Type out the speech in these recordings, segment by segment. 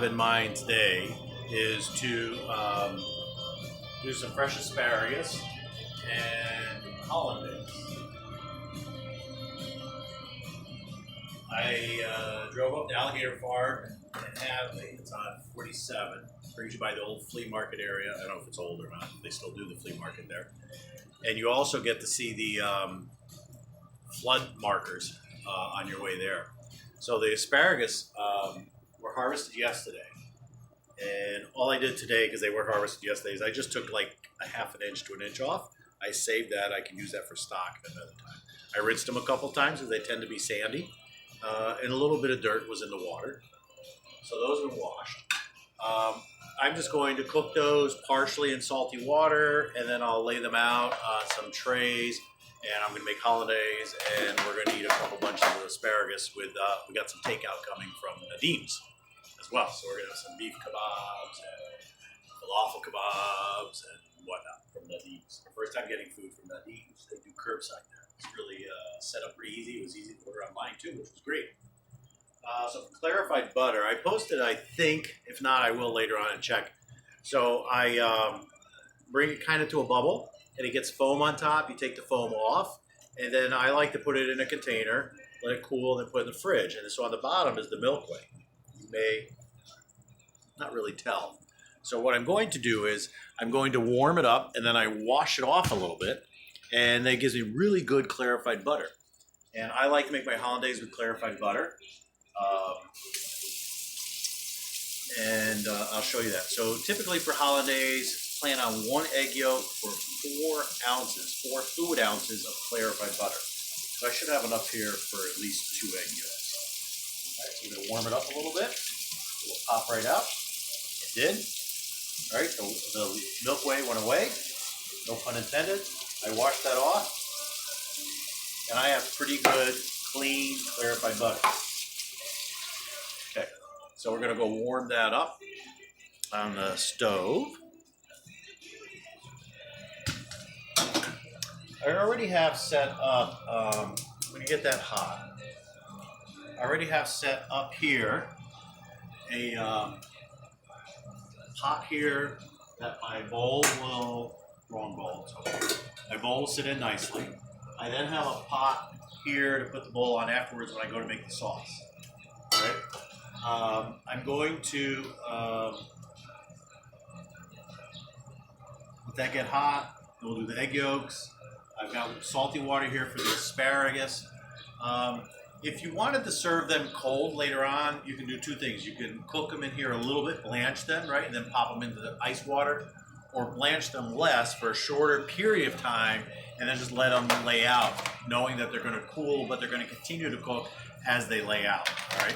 In mind today is to do some fresh asparagus and hollandaise. I drove up to Alligator Farm and Hadley. It's on 47. Brings you by the old flea market area. I don't know if it's old or not. They still do the flea market there. And you also get to see the flood markers on your way there. So the asparagus were harvested yesterday. And all I did today, because they were harvested yesterday, is I just took like a half an inch to an inch off. I saved that. I can use that for stock at another time. I rinsed them a couple times because they tend to be sandy. And a little bit of dirt was in the water. So those are washed. I'm just going to cook those partially in salty water, and then I'll lay them out on some trays, and I'm going to make hollandaise, and we're going to eat a couple bunches of asparagus with, we got some takeout coming from Nadim's as well. So we're going to have some beef kebabs and falafel kebabs and whatnot from Nadim's. The first time getting food from Nadim's. They do curbside there. It's really set up pretty easy. It was easy to order online too, which was great. So for clarified butter, I posted, I think, if not, I will later on and check. So I bring it kind of to a bubble, and it gets foam on top. You take the foam off, and then I like to put it in a container, let it cool, and then put it in the fridge. And so on the bottom is the milk way. You may not really tell. So what I'm going to do is I'm going to warm it up, and then I wash it off a little bit, and that gives me really good clarified butter. And I like to make my hollandaise with clarified butter. I'll show you that. So typically for hollandaise, plan on 1 egg yolk for 4 ounces, 4 fluid ounces of clarified butter. So I should have enough here for at least 2 egg yolks. All right, so we're gonna warm it up a little bit. It will pop right out. It did. All right, the milk whey went away. No pun intended. I washed that off, and I have pretty good, clean, clarified butter. Okay, so we're gonna go warm that up on the stove. I already have set up, when you get that hot, I already have set up here a pot here that my bowl will, wrong bowl, so my bowl will sit in nicely. I then have a pot here to put the bowl on afterwards when I go to make the sauce. All right? I'm going to let that get hot. We'll do the egg yolks. I've got salty water here for the asparagus. If you wanted to serve them cold later on, you can do 2 things. You can cook them in here a little bit, blanch them, right, and then pop them into the ice water, or blanch them less for a shorter period of time, and then just let them lay out, knowing that they're going to cool, but they're going to continue to cook as they lay out. All right.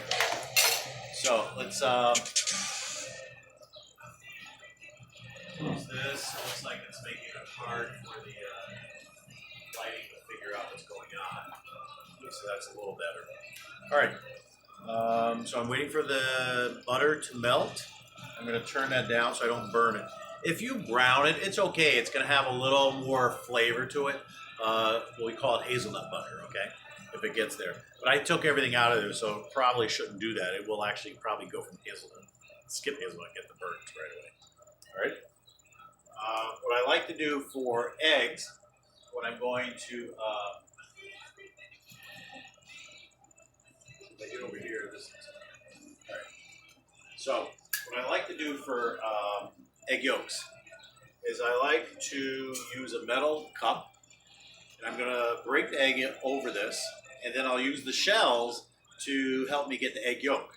So let's close this. It looks like it's making it hard for the lighting to figure out what's going on. So that's a little better. All right. So I'm waiting for the butter to melt. I'm going to turn that down so I don't burn it. If you brown it, it's okay. It's going to have a little more flavor to it. We call it hazelnut butter, okay? If it gets there. But I took everything out of there, so probably shouldn't do that. It will actually probably go from hazelnut. Skip hazelnut, get the burnt right away. All right? What I like to do for eggs, what I'm going to get over here. This is, all right. So what I like to do for egg yolks is I like to use a metal cup, and I'm going to break the egg over this, and then I'll use the shells to help me get the egg yolk.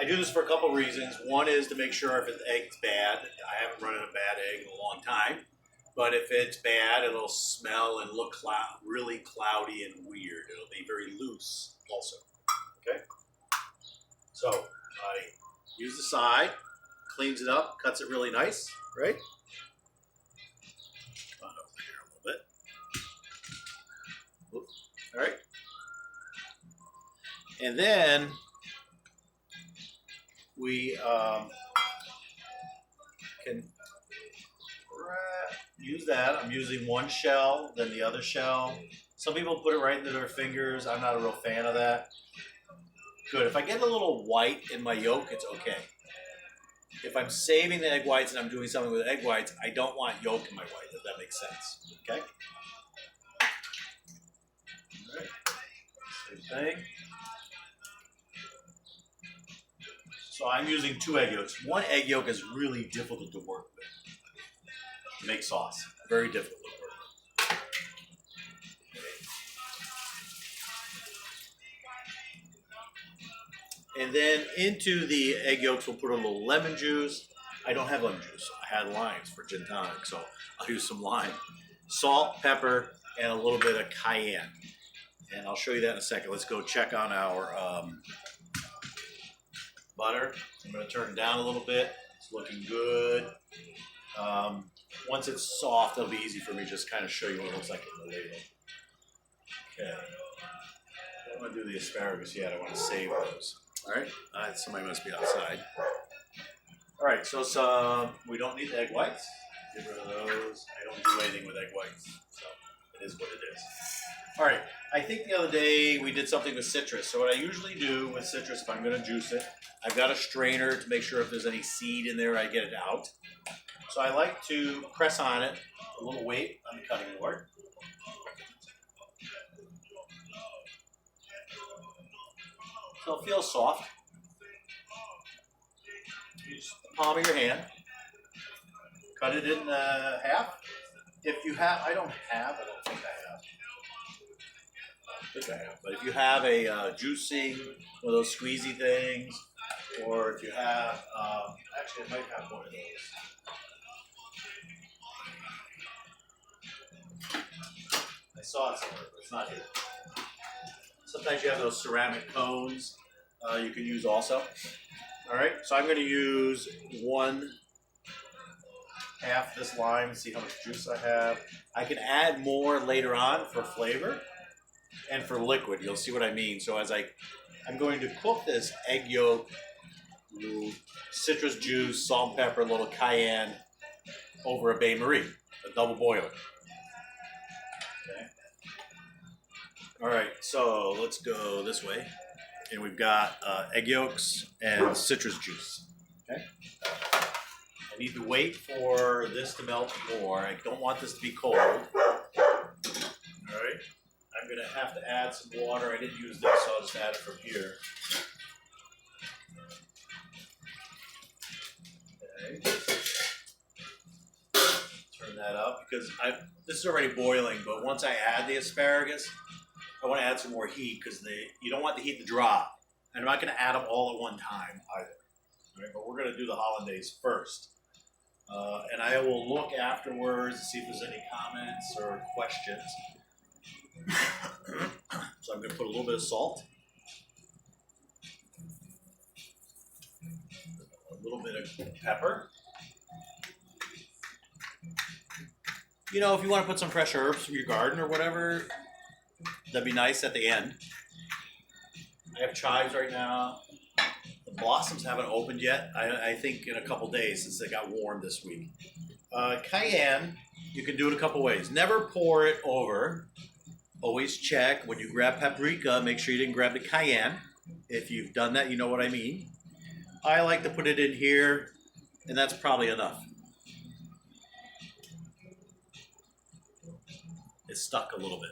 I do this for a couple reasons. One is to make sure if the egg's bad. I haven't run a bad egg in a long time, but if it's bad, it'll smell and look really cloudy and weird. It'll be very loose also. Okay? So I use the side, cleans it up, cuts it really nice, right? Come on over here a little bit. Oops. All right. And then we can use that. I'm using one shell, then the other shell. Some people put it right into their fingers. I'm not a real fan of that. Good. If I get a little white in my yolk, it's okay. If I'm saving the egg whites and I'm doing something with egg whites, I don't want yolk in my white, if that makes sense. Okay? All right. Same thing. So I'm using 2 egg yolks. 1 egg yolk is really difficult to work with. To make sauce. Very difficult to work with. Okay. And then into the egg yolks, we'll put a little lemon juice. I don't have lemon juice. I had limes for gin tonic, so I'll use some lime. Salt, pepper, and a little bit of cayenne. And I'll show you that in a second. Let's go check on our butter. I'm going to turn it down a little bit. It's looking good. Once it's soft, it'll be easy for me to just kind of show you what it looks like in the label. Okay. I don't want to do the asparagus yet. I want to save those. All right. Somebody must be outside. All right. So we don't need the egg whites. Get rid of those. I don't do anything with egg whites. So it is what it is. All right. I think the other day we did something with citrus. So what I usually do with citrus, if I'm going to juice it, I've got a strainer to make sure if there's any seed in there, I get it out. So I like to press on it a little weight on the cutting board. So it feels soft. Use the palm of your hand. Cut it in half. If you have, I don't think I have. But if you have a juicing, one of those squeezy things, or if you have, actually I might have one of those. I saw it somewhere, but it's not here. Sometimes you have those ceramic cones you can use also. All right, so I'm going to use 1/2 this lime, see how much juice I have. I can add more later on for flavor and for liquid. You'll see what I mean. So as I'm going to cook this egg yolk, little citrus juice, salt and pepper, a little cayenne over a bain-marie, a double boiler. Okay. All right, so let's go this way. And we've got egg yolks and citrus juice. Okay. I need to wait for this to melt more. I don't want this to be cold. All right. I'm going to have to add some water. I didn't use this, so I'll just add it from here. Okay. Turn that up because this is already boiling, but once I add the asparagus, I want to add some more heat because you don't want the heat to drop. And I'm not going to add them all at one time either. All right, but we're going to do the hollandaise first. And I will look afterwards to see if there's any comments or questions. So I'm going to put a little bit of salt. A little bit of pepper. You know, if you want to put some fresh herbs from your garden or whatever, that'd be nice at the end. I have chives right now. The blossoms haven't opened yet. I think in a couple days since they got warm this week. Cayenne, you can do it a couple ways. Never pour it over. Always check when you grab paprika, make sure you didn't grab the cayenne. If you've done that, you know what I mean. I like to put it in here, and that's probably enough. It's stuck a little bit.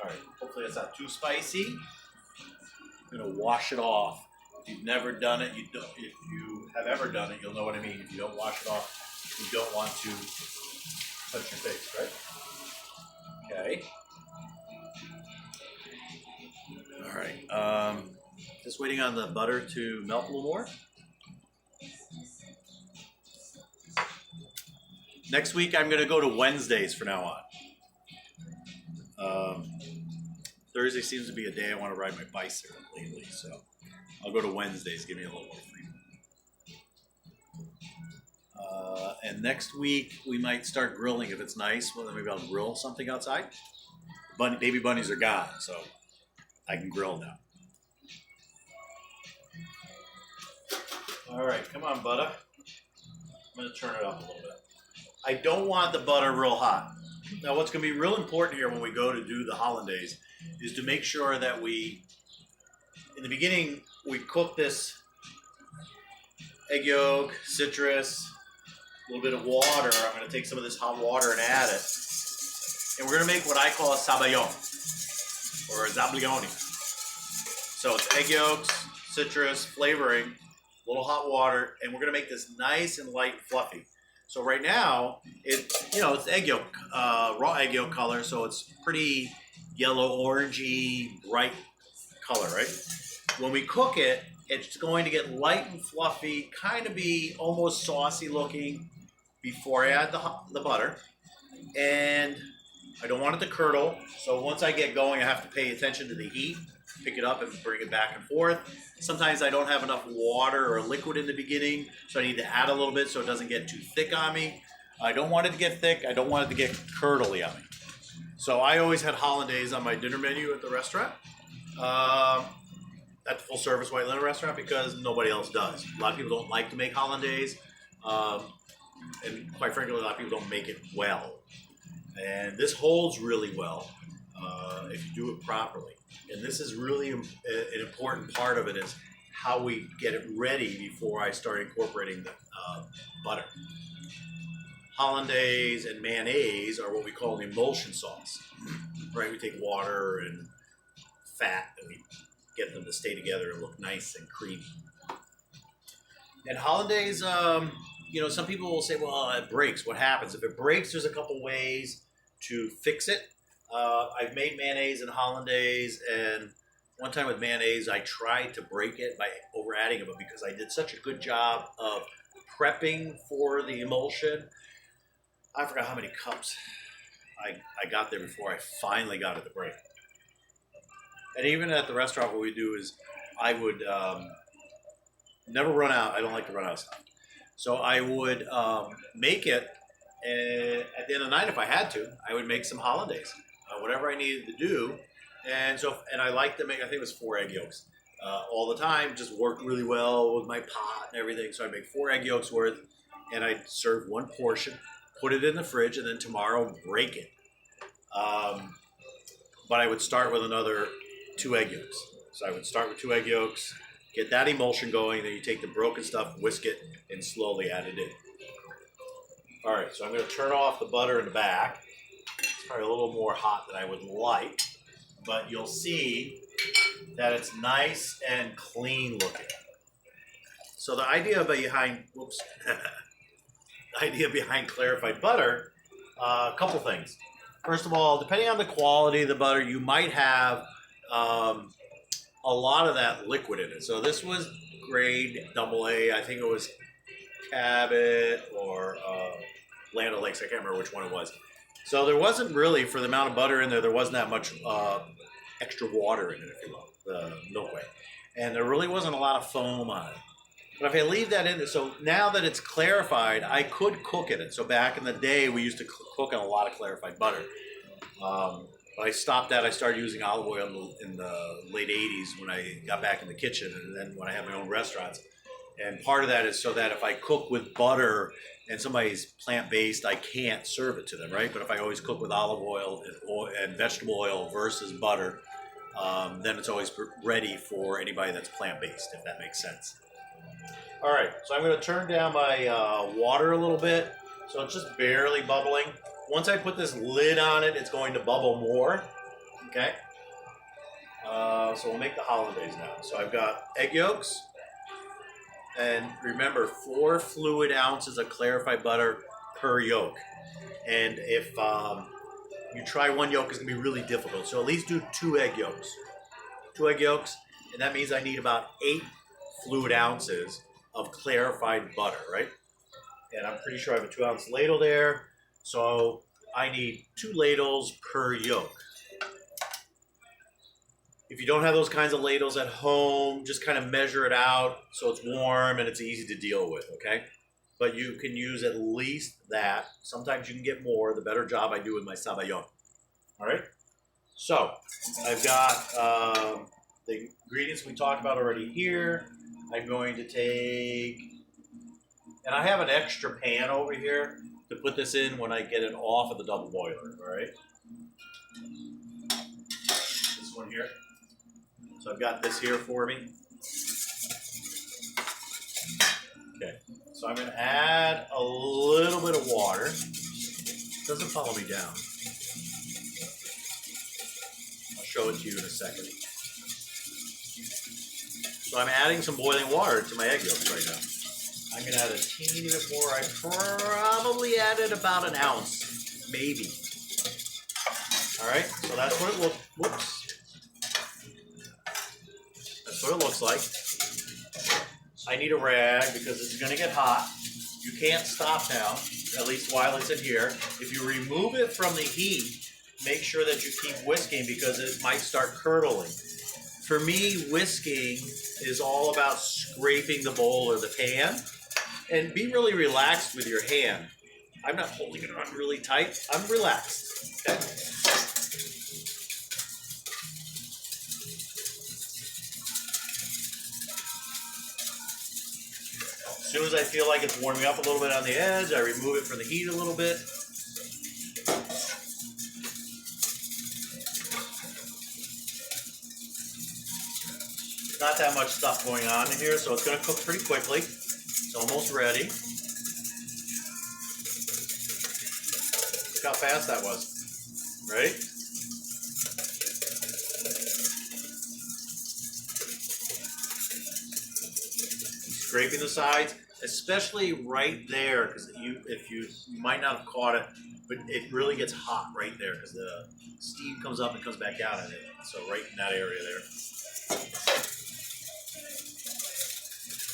All right, hopefully it's not too spicy. I'm gonna wash it off. If you've never done it, you don't. If you have ever done it, you'll know what I mean. If you don't wash it off, you don't want to touch your face, right? Okay. All right. Just waiting on the butter to melt a little more. Next week, I'm going to go to Wednesdays from now on. Thursday seems to be a day I want to ride my bicycle lately, so I'll go to Wednesdays, give me a little more freedom. And next week, we might start grilling if it's nice. Well, then maybe I'll grill something outside. Baby bunnies are gone, so I can grill now. All right, come on, butter. I'm going to turn it up a little bit. I don't want the butter real hot. Now, what's going to be real important here when we go to do the hollandaise is to make sure that we in the beginning, we cook this egg yolk, citrus, a little bit of water. I'm going to take some of this hot water and add it. And we're going to make what I call a sabayon, or a zablioni. So it's egg yolks, citrus, flavoring, a little hot water, and we're going to make this nice and light and fluffy. So right now, it's egg yolk, raw egg yolk color, so it's pretty yellow, orangey, bright color, right? When we cook it, it's going to get light and fluffy, kind of be almost saucy looking before I add the butter. And I don't want it to curdle, so once I get going, I have to pay attention to the heat, pick it up and bring it back and forth. Sometimes I don't have enough water or liquid in the beginning, so I need to add a little bit so it doesn't get too thick on me. I don't want it to get thick. I don't want it to get curdly on me. So I always had hollandaise on my dinner menu at the restaurant, at the full-service white linen restaurant, because nobody else does. A lot of people don't like to make hollandaise, and quite frankly, a lot of people don't make it well. And this holds really well if you do it properly. And this is really an important part of it, is how we get it ready before I start incorporating the butter. Hollandaise and mayonnaise are what we call an emulsion sauce, right? We take water and fat and we get them to stay together and look nice and creamy. And hollandaise, some people will say, well, it breaks. What happens? If it breaks, there's a couple ways to fix it. I've made mayonnaise and hollandaise, and one time with mayonnaise, I tried to break it by over adding it, but because I did such a good job of prepping for the emulsion, I forgot how many cups I got there before I finally got it to break. And even at the restaurant, what we do is I would never run out. I don't like to run out of stuff. So I would make it, and at the end of the night, if I had to, I would make some hollandaise, whatever I needed to do. And I like to make, I think it was 4 egg yolks all the time. Just worked really well with my pot and everything. So I'd make 4 egg yolks worth, and I'd serve one portion, put it in the fridge, and then tomorrow break it. But I would start with another 2 egg yolks. So I would start with 2 egg yolks, get that emulsion going, then you take the broken stuff, whisk it, and slowly add it in. All right, so I'm going to turn off the butter in the back. It's probably a little more hot than I would like, but you'll see that it's nice and clean looking. So the idea behind, the idea behind clarified butter, a couple things. First of all, depending on the quality of the butter, you might have a lot of that liquid in it. So this was grade AA. I think it was Cabot or Land O'Lakes. I can't remember which one it was. So there wasn't really, for the amount of butter in there, there wasn't that much extra water in it, if you will, the milk way. And there really wasn't a lot of foam on it. But if I leave that in there, so now that it's clarified, I could cook in it. So back in the day, we used to cook in a lot of clarified butter. But I stopped that. I started using olive oil in the late 80s when I got back in the kitchen, and then when I had my own restaurants. And part of that is so that if I cook with butter and somebody's plant-based, I can't serve it to them, right? But if I always cook with olive oil and vegetable oil versus butter, then it's always ready for anybody that's plant-based, if that makes sense. All right, so I'm going to turn down my water a little bit, so it's just barely bubbling. Once I put this lid on it, it's going to bubble more, okay? So we'll make the hollandaise now. So I've got egg yolks, and remember, 4 fluid ounces of clarified butter per yolk. And if you try 1 yolk, it's going to be really difficult. So at least do 2 egg yolks. 2 egg yolks, and that means I need about 8 fluid ounces of clarified butter, right? And I'm pretty sure I have a 2-ounce ladle there. So I need 2 ladles per yolk. If you don't have those kinds of ladles at home, just kind of measure it out so it's warm and it's easy to deal with, okay? But you can use at least that. Sometimes you can get more, the better job I do with my sabayon. All right? So I've got the ingredients we talked about already here. I'm going to take, and I have an extra pan over here to put this in when I get it off of the double boiler, all right? This one here. So I've got this here for me. Okay, so I'm going to add a little bit of water. Doesn't follow me down. I'll show it to you in a second. So I'm adding some boiling water to my egg yolks right now. I'm going to add a teeny bit more. I probably added about an ounce, maybe. All right, so that's what it looks. Whoops. That's what it looks like. I need a rag because it's going to get hot. You can't stop now, at least while it's in here. If you remove it from the heat, make sure that you keep whisking because it might start curdling. For me, whisking is all about scraping the bowl or the pan. And be really relaxed with your hand. I'm not holding it on really tight. I'm relaxed, okay? As soon as I feel like it's warming up a little bit on the edge, I remove it from the heat a little bit. Not that much stuff going on in here, so it's going to cook pretty quickly. It's almost ready. Look how fast that was. Ready? Scraping the sides, especially right there, because you might not have caught it, but it really gets hot right there because the steam comes up and comes back down in it. So right in that area there.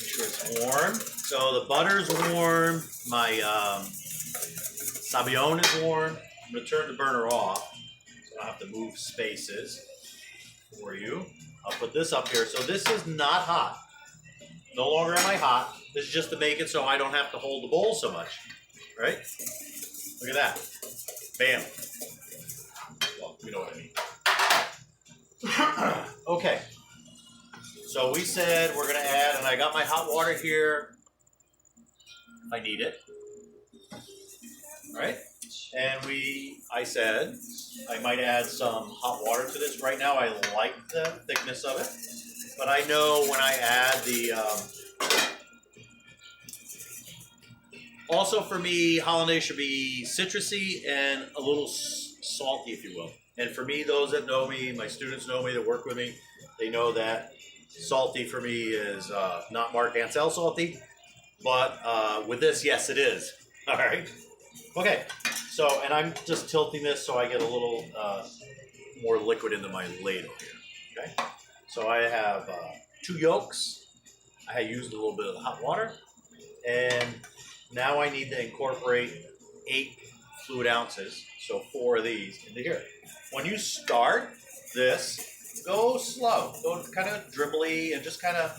Make sure it's warm. So the butter's warm. My sabayon is warm. I'm going to turn the burner off, so I don't have to move spaces for you. I'll put this up here. So this is not hot. No longer am I hot. This is just to make it so I don't have to hold the bowl so much, right? Look at that. Bam. Well, you know what I mean. Okay. So we said we're going to add, and I got my hot water here if I need it. All right? And I said I might add some hot water to this. Right now I like the thickness of it. But I know when I add the, also for me, hollandaise should be citrusy and a little salty, if you will. And for me, those that know me, my students know me, that work with me, they know that salty for me is not Mark Ansell salty. But with this, yes, it is. All right. Okay. So, and I'm just tilting this so I get a little more liquid into my ladle here. Okay. So I have 2 yolks. I used a little bit of hot water. And now I need to incorporate 8 fluid ounces, so 4 of these into here. When you start this, go slow. Go kind of dribbly and just kind of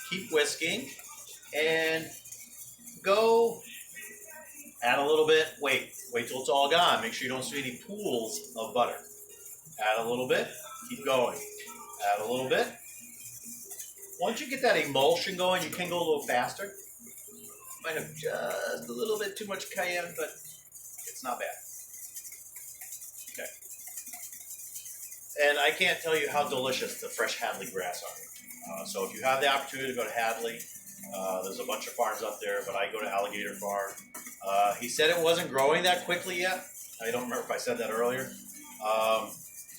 keep whisking. And go add a little bit. Wait till it's all gone. Make sure you don't see any pools of butter. Add a little bit. Keep going. Add a little bit. Once you get that emulsion going, you can go a little faster. Might have just a little bit too much cayenne, but it's not bad. Okay. And I can't tell you how delicious the fresh Hadley grass are. So if you have the opportunity to go to Hadley, there's a bunch of farms up there, but I go to Alligator Farm. He said it wasn't growing that quickly yet. I don't remember if I said that earlier.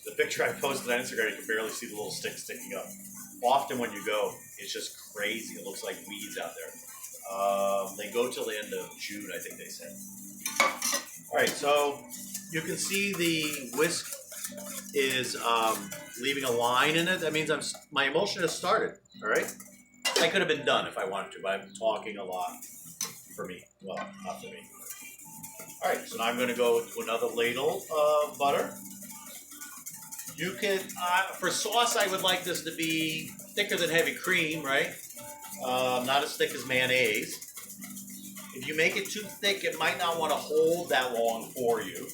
The picture I posted on Instagram, you can barely see the little sticks sticking up. Often when you go, it's just crazy. It looks like weeds out there. They go till the end of June, I think they said. All right, so you can see the whisk is leaving a line in it. That means my emulsion has started, all right? I could have been done if I wanted to, but I'm talking a lot for me. Well, not for me. All right, so now I'm going to go to another ladle of butter. You can, for sauce, I would like this to be thicker than heavy cream, right? Not as thick as mayonnaise. If you make it too thick, it might not want to hold that long for you.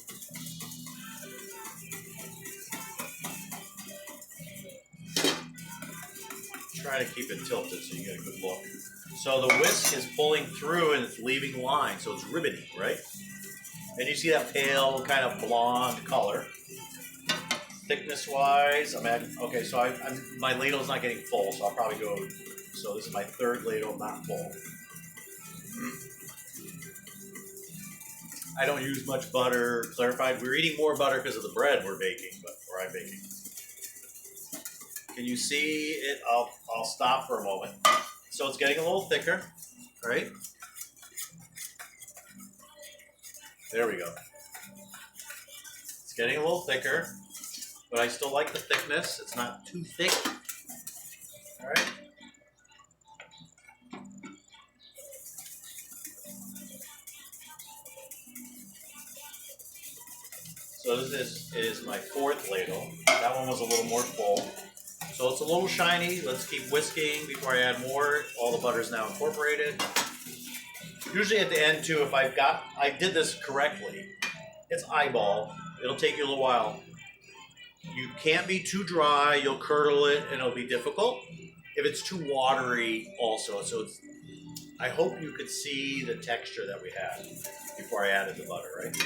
Try to keep it tilted so you get a good look. So the whisk is pulling through and it's leaving line, so it's ribbony, right? And you see that pale kind of blonde color. thickness wise, I'm at, okay, so my ladle's not getting full, so I'll probably go, so this is my third ladle, not full. I don't use much butter, clarified. We're eating more butter because of the bread we're baking, or I'm baking. Can you see it? I'll stop for a moment. So it's getting a little thicker, right? There we go. It's getting a little thicker, but I still like the thickness. It's not too thick. All right. So this is my fourth ladle. That one was a little more full. So it's a little shiny. Let's keep whisking before I add more. All the butter is now incorporated. Usually at the end too, if I did this correctly, it's eyeball. It'll take you a little while. You can't be too dry. You'll curdle it and it'll be difficult. If it's too watery also. So I hope you could see the texture that we had before I added the butter, right?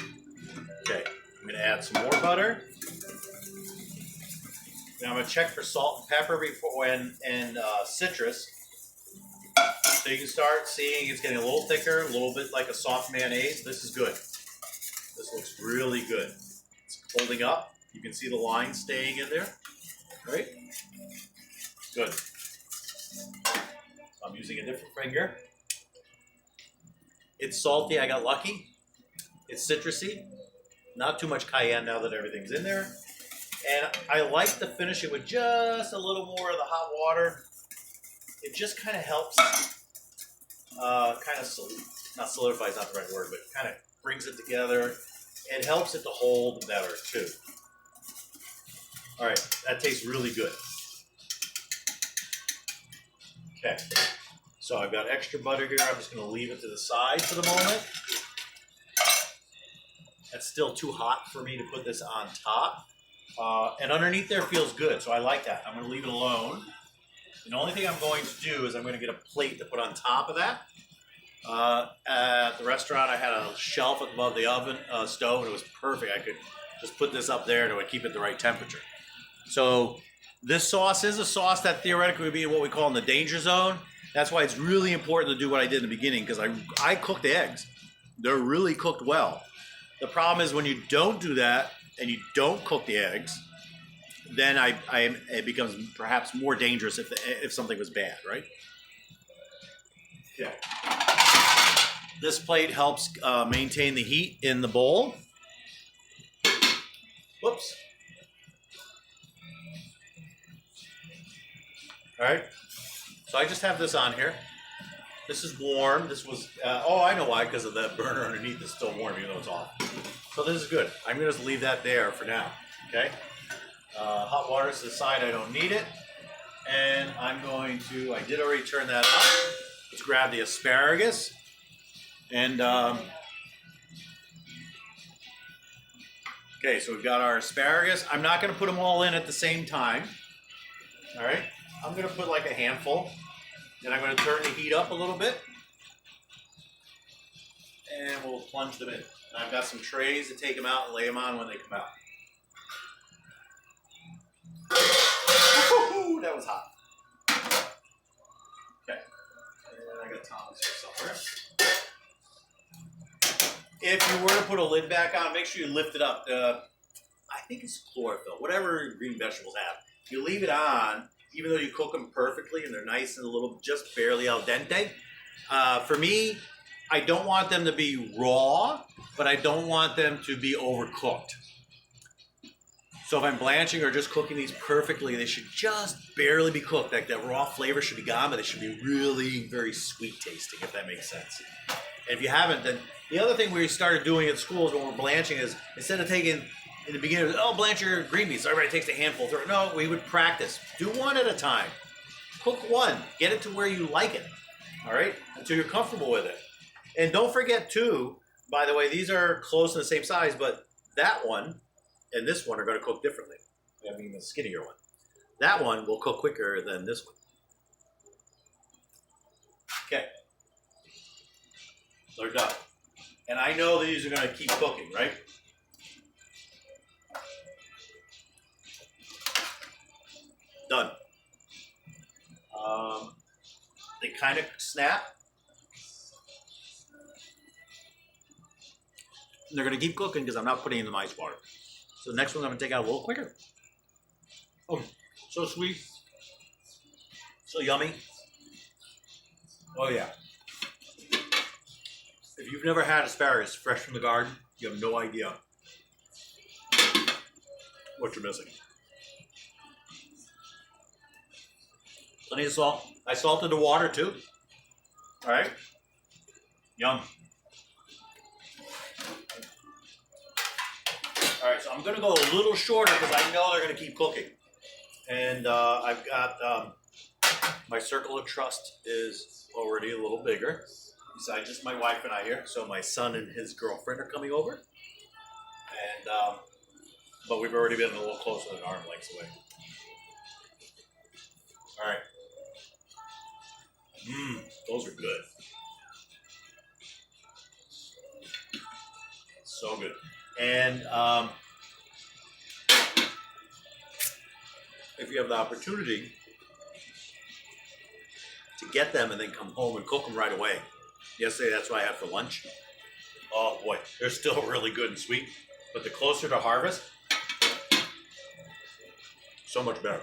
Okay, I'm gonna add some more butter. Now I'm gonna check for salt and pepper before and citrus. So you can start seeing it's getting a little thicker, a little bit like a soft mayonnaise. This is good. This looks really good. It's holding up. You can see the line staying in there, right? Good. So I'm using a different finger. It's salty, I got lucky. It's citrusy. Not too much cayenne now that everything's in there. And I like to finish it with just a little more of the hot water. It just kind of helps, not solidify is not the right word, but kind of brings it together. It helps it to hold better too. All right, that tastes really good. Okay, so I've got extra butter here. I'm just going to leave it to the side for the moment. That's still too hot for me to put this on top. And underneath there feels good, so I like that. I'm going to leave it alone. And the only thing I'm going to do is I'm going to get a plate to put on top of that. At the restaurant, I had a shelf above the oven stove, and it was perfect. I could just put this up there and it would keep it the right temperature. So this sauce is a sauce that theoretically would be what we call in the danger zone. That's why it's really important to do what I did in the beginning, because I cooked the eggs. They're really cooked well. The problem is when you don't do that and you don't cook the eggs, then it becomes perhaps more dangerous if something was bad, right? Yeah. This plate helps maintain the heat in the bowl. Whoops. All right. So I just have this on here. This is warm. This was, I know why, because of the burner underneath is still warm, even though it's off. So this is good. I'm going to just leave that there for now, okay? Hot water to the side, I don't need it. And I'm going to, I did already turn that up. Let's grab the asparagus. And, okay, so we've got our asparagus. I'm not going to put them all in at the same time, all right? I'm going to put like a handful. Then I'm going to turn the heat up a little bit. And we'll plunge them in. And I've got some trays to take them out and lay them on when they come out. Woo-hoo, that was hot. Okay. And I got tongs here somewhere. If you were to put a lid back on, make sure you lift it up. I think it's chlorophyll, whatever green vegetables have. You leave it on, even though you cook them perfectly and they're nice and a little just barely al dente. For me, I don't want them to be raw, but I don't want them to be overcooked. So if I'm blanching or just cooking these perfectly, they should just barely be cooked. Like that raw flavor should be gone, but they should be really very sweet tasting, if that makes sense. And if you haven't, then the other thing we started doing at schools when we're blanching is instead of taking, in the beginning, blanch your green beans. So everybody takes a handful. No, we would practice. Do one at a time. Cook one. Get it to where you like it. All right? Until you're comfortable with it. And don't forget, too, by the way, these are close to the same size, but that one and this one are going to cook differently. I mean, the skinnier one. That one will cook quicker than this one. Okay. They're done. And I know these are going to keep cooking, right? kind of snap. And they're going to keep cooking because I'm not putting in the ice water. So the next one I'm going to take out a little quicker. Oh, so sweet. So yummy. Oh yeah. If you've never had asparagus fresh from the garden, you have no idea what you're missing. Plenty of salt. I salted the water too. All right. Yum. All right, so I'm going to go a little shorter because I know they're going to keep cooking. And I've got my circle of trust is already a little bigger. Besides just my wife and I here. So my son and his girlfriend are coming over. And but we've already been a little closer than arm lengths away. All right. Those are good. So good. And if you have the opportunity to get them and then come home and cook them right away. Yesterday, that's what I had for lunch. Oh boy, they're still really good and sweet. But the closer to harvest, so much better.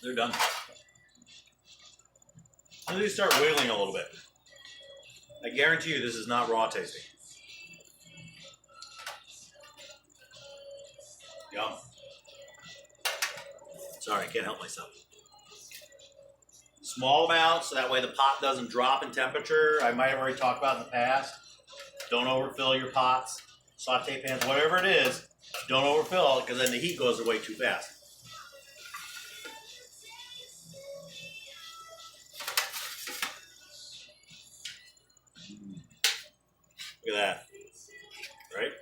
They're done. Let me start wiggling a little bit. I guarantee you this is not raw tasting. Yum. Sorry, I can't help myself. Small amounts, so that way the pot doesn't drop in temperature. I might have already talked about in the past. Don't overfill your pots, saute pans, whatever it is. Don't overfill it because then the heat goes away too fast. Look at that, right?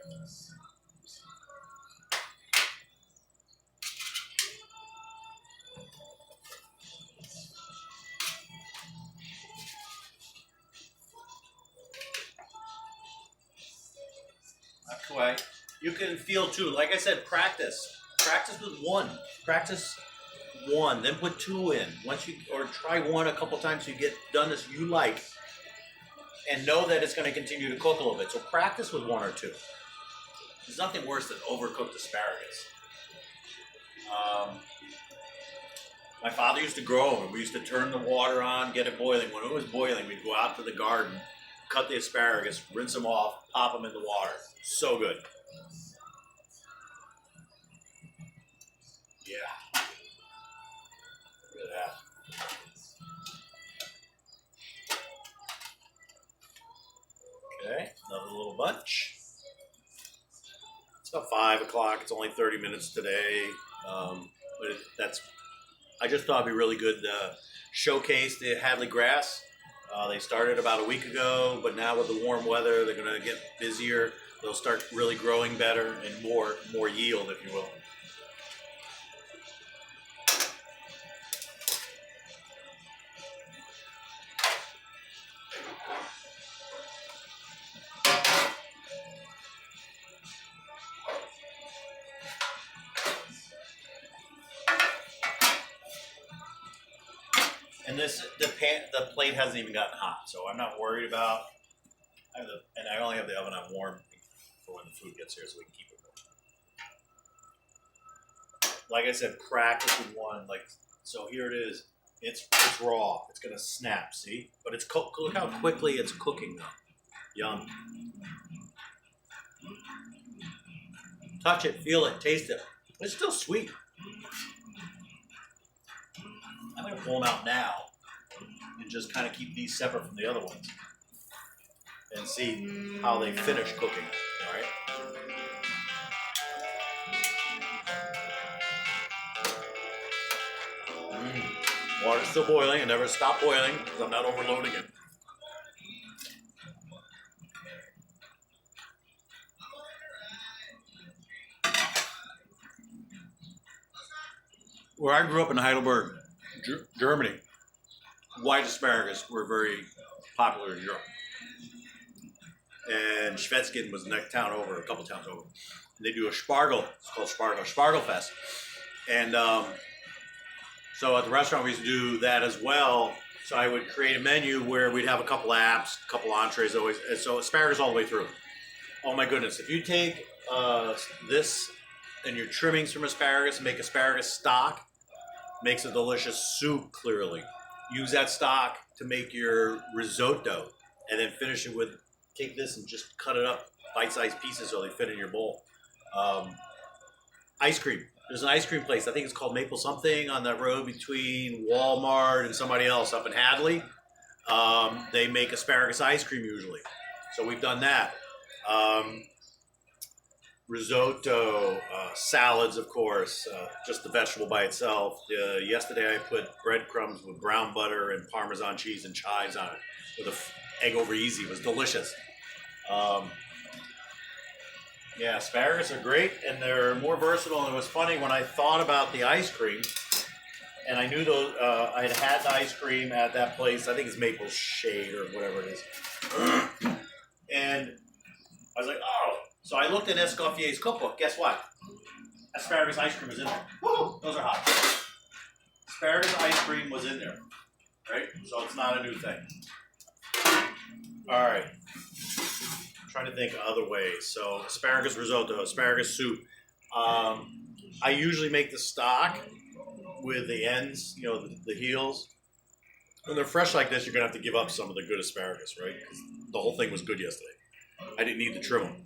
That's why you can feel too. Like I said, practice. Practice with one. Practice one, then put two in. Once you or try one a couple times so you get done as you like. And know that it's going to continue to cook a little bit. So practice with one or two. There's nothing worse than overcooked asparagus. My father used to grow them. We used to turn the water on, get it boiling. When it was boiling, we'd go out to the garden, cut the asparagus, rinse them off, pop them in the water. So good. Yeah. Look at that. Okay, another little bunch. It's about 5 o'clock. It's only 30 minutes today. But I just thought it'd be really good to showcase the Hadley grass. They started about a week ago, but now with the warm weather, they're going to get busier. They'll start really growing better and more yield, if you will. And the plate hasn't even gotten hot, so I'm not worried about. And I only have the oven on warm for when the food gets here, so we can keep it warm. Like I said, practice with one. Like so, here it is. It's raw. It's gonna snap. See, but it's cooked. Look how quickly it's cooking though. Yum. Touch it, feel it, taste it. It's still sweet. I'm going to pull them out now and just kind of keep these separate from the other ones and see how they finish cooking. All right. Water's still boiling. It never stopped boiling because I'm not overloading it. Where I grew up in Heidelberg, Germany, white asparagus were very popular in Europe. and Schwetzgen was the next town over, a couple towns over. They do a Spargel. It's called Spargel Fest. And so at the restaurant we used to do that as well. So I would create a menu where we'd have a couple apps, a couple entrees always. And so asparagus all the way through. Oh my goodness! If you take this and your trimmings from asparagus, make asparagus stock, makes a delicious soup. Clearly, use that stock to make your risotto, and then finish it with. Take this and just cut it up bite-sized pieces so they fit in your bowl. Ice cream. There's an ice cream place. I think it's called Maple something on that road between Walmart and somebody else up in Hadley. They make asparagus ice cream usually. So we've done that. Risotto, salads, of course, just the vegetable by itself. Yesterday I put breadcrumbs with brown butter and Parmesan cheese and chives on it with an egg over easy. It was delicious. Yeah, asparagus are great, and they're more versatile. And it was funny when I thought about the ice cream, and I knew those. I had the ice cream at that place. I think it's Maple Shade or whatever it is. And I was like, oh. So I looked at Escoffier's cookbook. Guess what? Asparagus ice cream is in there. Woo! Those are hot. Asparagus ice cream was in there, right? So it's not a new thing. All right. Trying to think of other ways. So asparagus risotto, asparagus soup. I usually make the stock with the ends, you know, the heels. When they're fresh like this, you're gonna have to give up some of the good asparagus, right? Because the whole thing was good yesterday. I didn't need to trim them.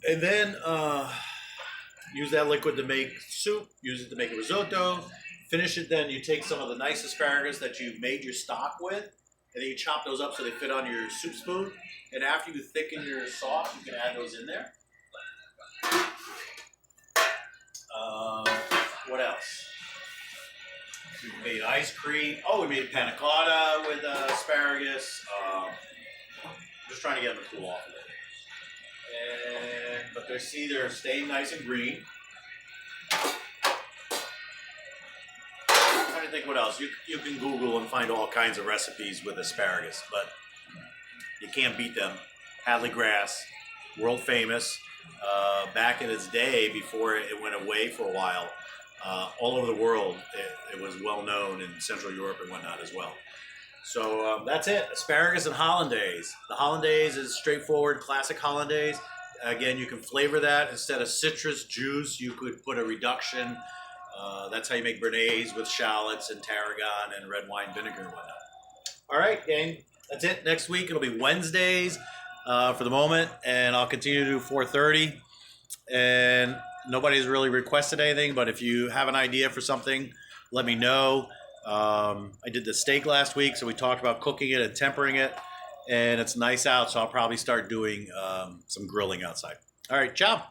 And then use that liquid to make soup. Use it to make a risotto. Finish it. Then you take some of the nice asparagus that you made your stock with, and then you chop those up so they fit on your soup spoon. And after you thicken your sauce, you can add those in there. What else? We made ice cream. Oh, we made panna cotta with asparagus. Just trying to get them to cool off a little. But they're staying nice and green. I'm trying to think what else. You can Google and find all kinds of recipes with asparagus, but you can't beat them. Hadley grass, world famous. Back in its day, before it went away for a while, all over the world, it was well known in Central Europe and whatnot as well. So that's it. Asparagus and hollandaise. The hollandaise is straightforward, classic hollandaise. Again, you can flavor that. Instead of citrus juice, you could put a reduction. That's how you make béarnaise with shallots and tarragon and red wine vinegar and whatnot. All right, gang. That's it. Next week, it'll be Wednesdays for the moment, and I'll continue to do 4:30. And nobody's really requested anything, but if you have an idea for something, let me know. I did the steak last week, so we talked about cooking it and tempering it, and it's nice out, so I'll probably start doing some grilling outside. All right, ciao.